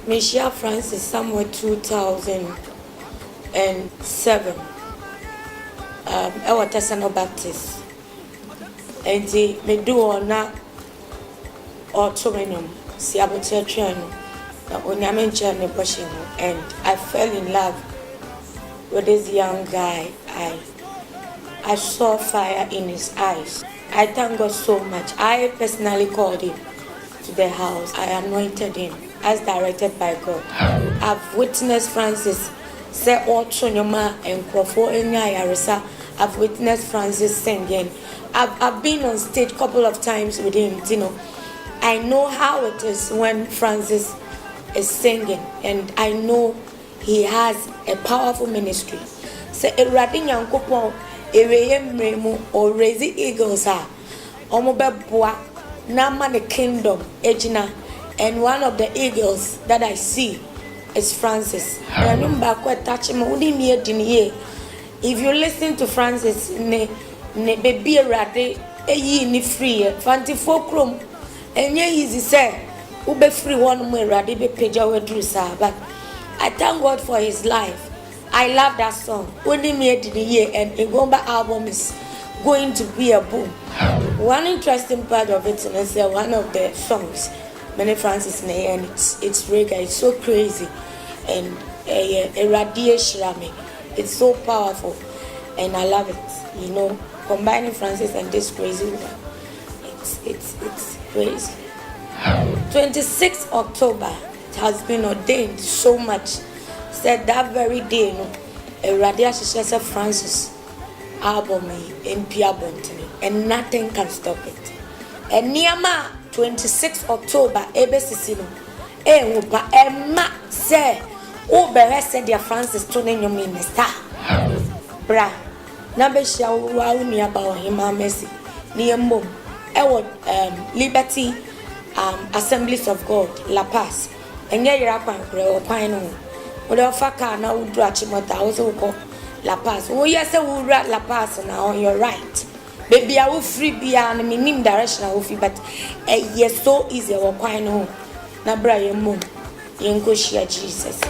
Michelle Francis somewhere 2007. I was Tesano Baptist. And the Meduona or Tomenum, Siabotia Treno, Onyamin Journey Bushing, and I fell in love with this young guy. I saw fire in his eyes. I thank God so much. I personally called him to the house. I anointed him as directed by God. I've witnessed Francis say all Chonyoma and Krofo Enya Yarisa. I've witnessed Francis singing. I've been on stage a couple of times with him, you know. I know how it is when Francis is singing, and I know he has a powerful ministry. Say Eradi Nyankopon Ereyem Remu or Raise Eagles are Omobeboa Nama the Kingdom Ejina, and one of the eagles that I see is Francis. I remember quite touching me. If you listen to Francis, ne baby rade ni free fanti fokrom enye easy say ube free one more rade be peja we drusa. But I thank God for his life. I love that song. Only me the year, and Igomba album is going to be a boom. One interesting part of it is one of the songs Many Francis and it's reggae. It's so crazy and a radiation. It's so powerful, and I love it. You know, combining Francis and this crazy woman, it's crazy. 26th October, it has been ordained so much. Said that very day, you know, a radiation Francis album in Pia Bontini, and nothing can stop it. And Niama 26th October, Ebesisino, Wupa, Emma say, Uber said dear Francis tuning your minister. Bra, Nabesha Wauni about him, Messi, near Mum, Liberty Assemblies of God, La Paz, and Yay Rapan, or Pino, or Faka now would ratch him what I also call La Paz. Oh, yes, I will rat La Paz now, you're right. Baby, I will free beyond me, name direction, I will free, but yes, so easy, or Pino, Nabra, your mum, Yanko, Jesus.